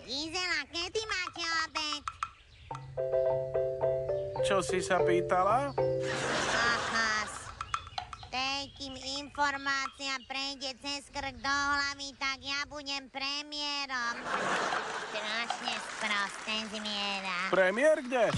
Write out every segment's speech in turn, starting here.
Gizela, kedy máte obed? Čo si sa pýtala? Achas. Tej, kým informácia prejde cez krk do hlavy, tak ja budem premiérom. Strašne sprosté zmiera. Premiér kde?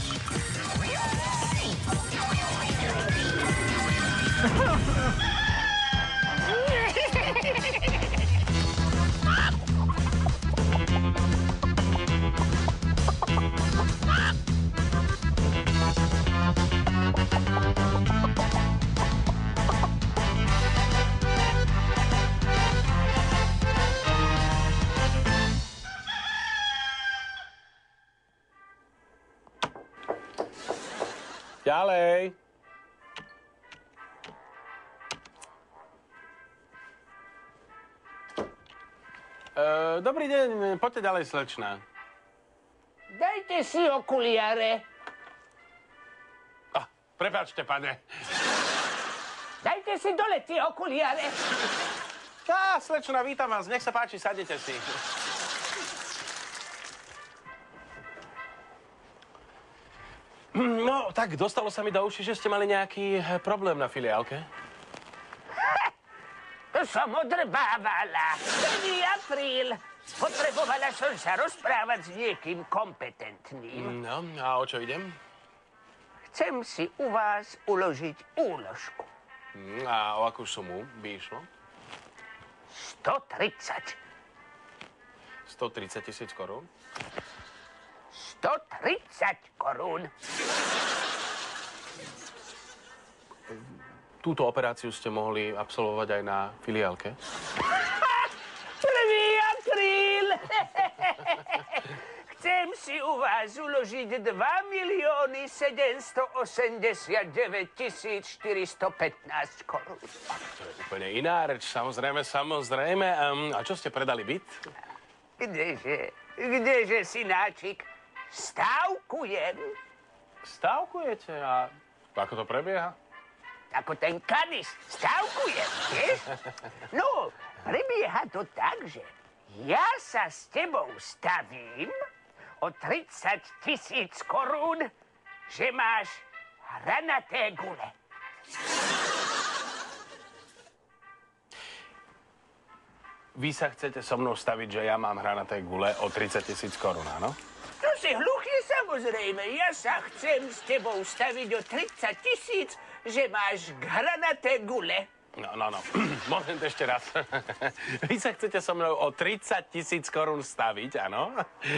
Ďalej. Dobrý deň, poďte ďalej, slečna. Dajte si okuliare. Prepáčte, pane. Dajte si dole tie okuliare. Slečna, vítam vás, nech sa páči, sadnite si. No, tak dostalo sa mi do uši, že ste mali nejaký problém na filiálke. To som odrbávala. 1. apríl. Potrebovala som sa rozprávať s niekým kompetentným. No, a o čo idem? Chcem si u vás uložiť úložku. A o akú sumu by išlo? 130. 130 000 korún? 130 korún. Túto operáciu ste mohli absolvovať aj na filiálke? 1. apríl. Chcem si u vás uložiť 2 789 415 korún. To je úplne iná reč, samozrejme. A čo ste predali byt? Kdeže, synáčik? Stávkujem. Stávkujete? A ako to prebieha? Ako ten kanis. Stávkujem, vieš? No, prebieha to tak, že ja sa s tebou stavím o 30 000 korún, že máš hranaté gule. Vy sa chcete so mnou staviť, že ja mám hranaté gule o 30 000 korún, áno? To si hluchý, samozrejme. Ja sa chcem s tebou staviť o 30 000, že máš hranaté gule. No. Moment ešte raz. Vy sa chcete so mnou o 30 000 korún staviť, áno?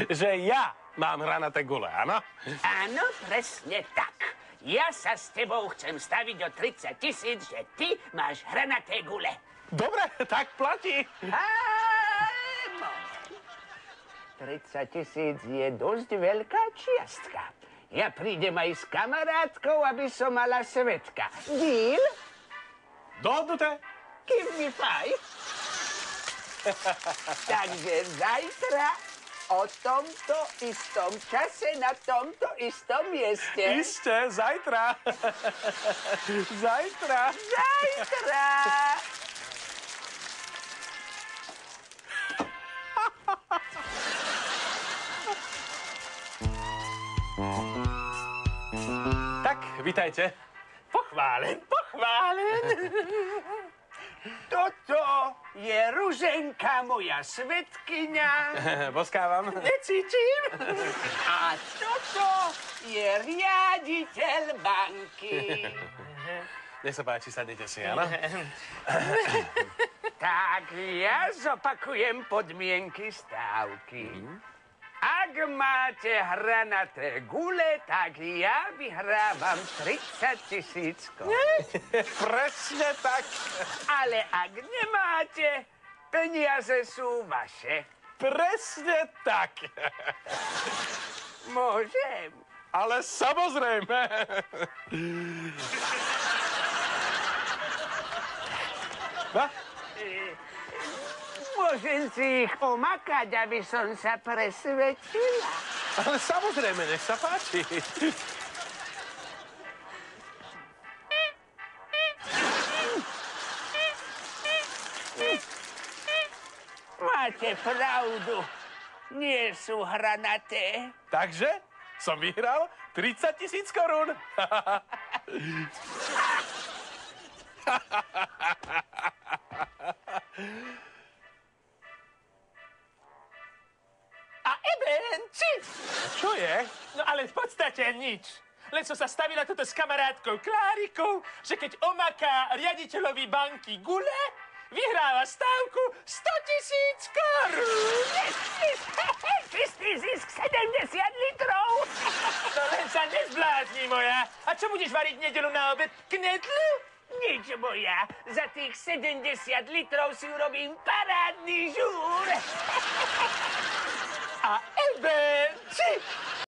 Že ja mám hranaté gule, áno? Áno, presne tak. Ja sa s tebou chcem staviť o 30 000, že ty máš hranaté gule. Dobre, tak platí. 30 000 je dosť veľká čiastka. Ja prídem aj s kamarátkou, aby som mala svetka. Deal? Dohodnuté? Give me 5. Takže zajtra o tomto istom čase na tomto istom mieste. Isté, zajtra. Zajtra. Tak, vitajte. Pochválen. Toto je Ruženka, moja svedkyňa. Boskávam. Necítim. A toto je riaditeľ banky. Nech sa páči, sadnite si, áno? Tak ja zopakujem podmienky stávky. Ak máte hranaté gule, tak ja vyhrávam 30 000 korún. Presne tak. Ale ak nemáte, peniaze sú vaše. Presne tak. Môžem. Ale samozrejme. No? Môžem si ich omakať, aby som sa presvedčila. Ale samozrejme, nech sa páči. Máte pravdu. nie sú hranaté. Takže som vyhral 30 000 korún. A Ebenci! Čo je? No ale v podstate nič. Len som sa stavila toto s kamarátkou Klárikou, že keď omaká riaditeľovi banky gule, vyhráva stávku 100 000 korún. Čistý zisk 70 litrov. To len sa nezblázni, moja. A čo budeš variť nedelu na obed? Knedlu? Nič, moja. Za tých 70 litrov si urobím parádny žúr. A Ebenci!